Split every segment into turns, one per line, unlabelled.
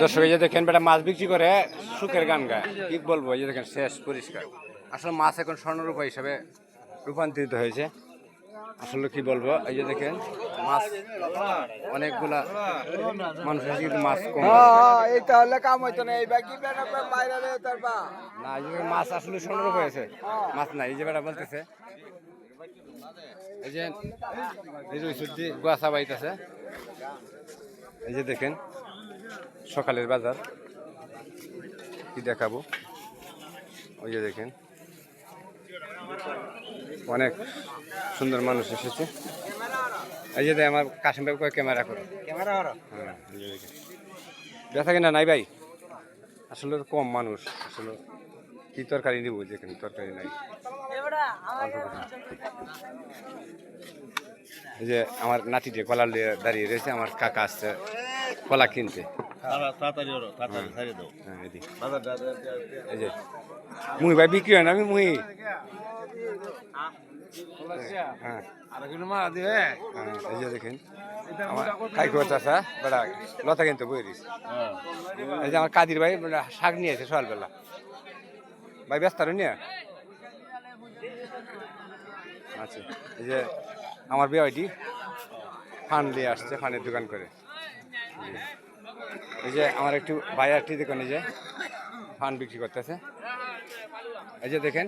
দর্শক এই যে দেখেন বেটা মাছ বিক্রি করে সুখের গান গায়, কি বলবো, এই যে দেখেন শেষ পরিষ্কার। আসলে মাছ এখন স্বর্ণরূপা হিসাবে রূপান্তরিত হয়েছে। আসলে কি বলবো, এই যে দেখেন মাছ অনেকগুলা মানুষ আছে কিন্তু মাছ কম।
এই তাহলে কাম হইতো না এই বাকি বেটা বাইরে রে তারপা
না, এই যে মাছ আসলে স্বর্ণরূপ হয়েছে, মাছ নাই। এই যে বেটা বলতেছে এই যে সত্যি গোয়াসা বাইতেছে। এই যে দেখেন সকালের বাজার কি দেখাবো, ওই যে দেখেন অনেক সুন্দর মানুষ এসেছে। এই যে আমার কাশিম ভাই ক্যামেরা করো, হ্যাঁ এই যে দেখেন দেখা কিনা নাই ভাই, আসলে কম মানুষ। আসলে কি তরকারি নিব, যেখানে তরকারি নাই। এই যে আমার নাতি দিয়ে কলা দাঁড়িয়ে রয়েছে, আমার কাকা আসছে কলা কিনতে। এই যে মুই ভাই বিক্রি হয় না, আমি মুই হ্যাঁ এই যে দেখেন আমার খাই চাষা বেড়া লতা কিনতে বই দিস। এই যে আমার কাদির ভাই শাক নিয়েছে সকালবেলা, ভাই ব্যস্ত নিয়ে। আচ্ছা, এই যে আমার বিয়েটি ফান দিয়ে আসছে, ফানের দোকান করে। এই যে আমার একটু ভাই একটি দেখুন, এই যে ফান বিক্রি করতেছে। এই যে দেখেন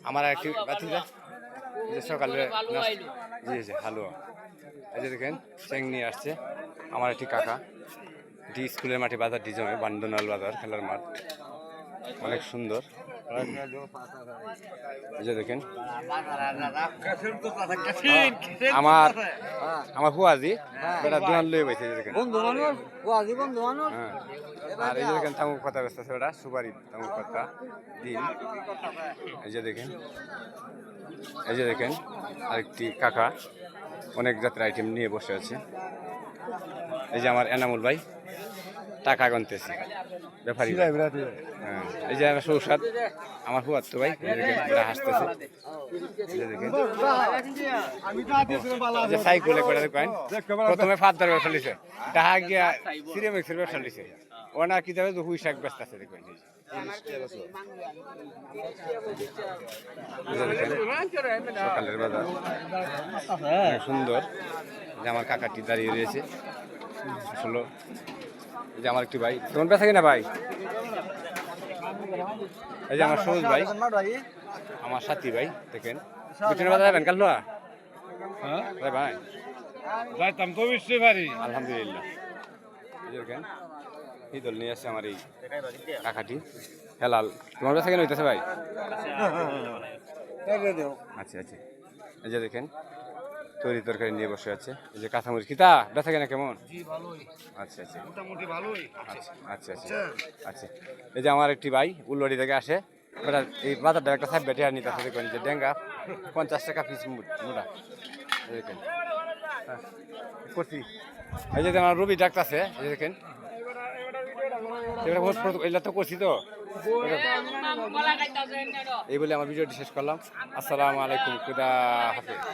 আমার একটি বাতিজা যে সকালে জি জি হালুয়া। এই যে দেখেন চেং নিয়ে আসছে আমার একটি কাকা। এটি স্কুলের মাঠে বাজার ডিজমে বান্দনাল বাজার, খেলার মাঠ অনেক সুন্দর। এই যে দেখেন আমার আমার ফুয়াজি বেটা দোকান লয়ে বসে দেখেন। হ্যাঁ, আর এই যে দেখেন তামুক পাতা ব্যস্ত আছে, ওটা সুপারি তামুক পাতা দিন। এই যে দেখেন এই যে দেখেন আরেকটি কাকা অনেক জাতের আইটেম নিয়ে বসে আছে। এই যে আমার এনামুল ভাই টাকা গুনতেছে, ব্যাপারী। হ্যাঁ, এই যে আমার সৌসাদ আমার ফুয়াত তো ভাই হাসতেছে। সাইকেলে করে দেখেন প্রথমে ফাদার ব্যবসা লিছে, ডাহা গিয়া সিরেমিক্সের ব্যবসা লিছে, ওনা কি যাবে হুই শাক ব্যস্ত আছে দেখবেন। সকালের বাজার অনেক সুন্দর। যে আমার কাকাটি দাঁড়িয়ে রয়েছে, আসলে যে আমার একটি ভাই তোমার বেচা কিনা ভাই। এই যে আমার সবুজ ভাই আমার সাথী ভাই দেখেন পিছনে বাজার যাবেন কাল ভাই
যাইতাম তো বুঝতে পারি।
আলহামদুলিল্লাহ। এই যে দেখেন এই দল নিয়ে আসছে আমার এই কাকাটি হেলাল। তোমার বেচা কিনা হইতেছে ভাই? আচ্ছা আচ্ছা, এই যে দেখেন তরি তরকারি নিয়ে বসে আছে। এই যে কাঁচামরিচ কিতা বেচা কিনা কেমন? আচ্ছা আচ্ছা
মোটামুটি ভালোই।
আচ্ছা আচ্ছা আচ্ছা। এই যে আমার একটি ভাই উল্লড়ি থেকে আসে, ওটা এই বাজারটা একটা সাইড বেটে নিতে আসে দেখবেন, যে ডেঙ্গা 50 টাকা পিস মোটা দেখেন করছি। এই যে আমার রবি ডাক্তার আছে, এই দেখেন এগুলা তো করছি তো। এই বলে আমার ভিডিওটি শেষ করলাম। আসসালামু আলাইকুম, খুদা হাফেজ।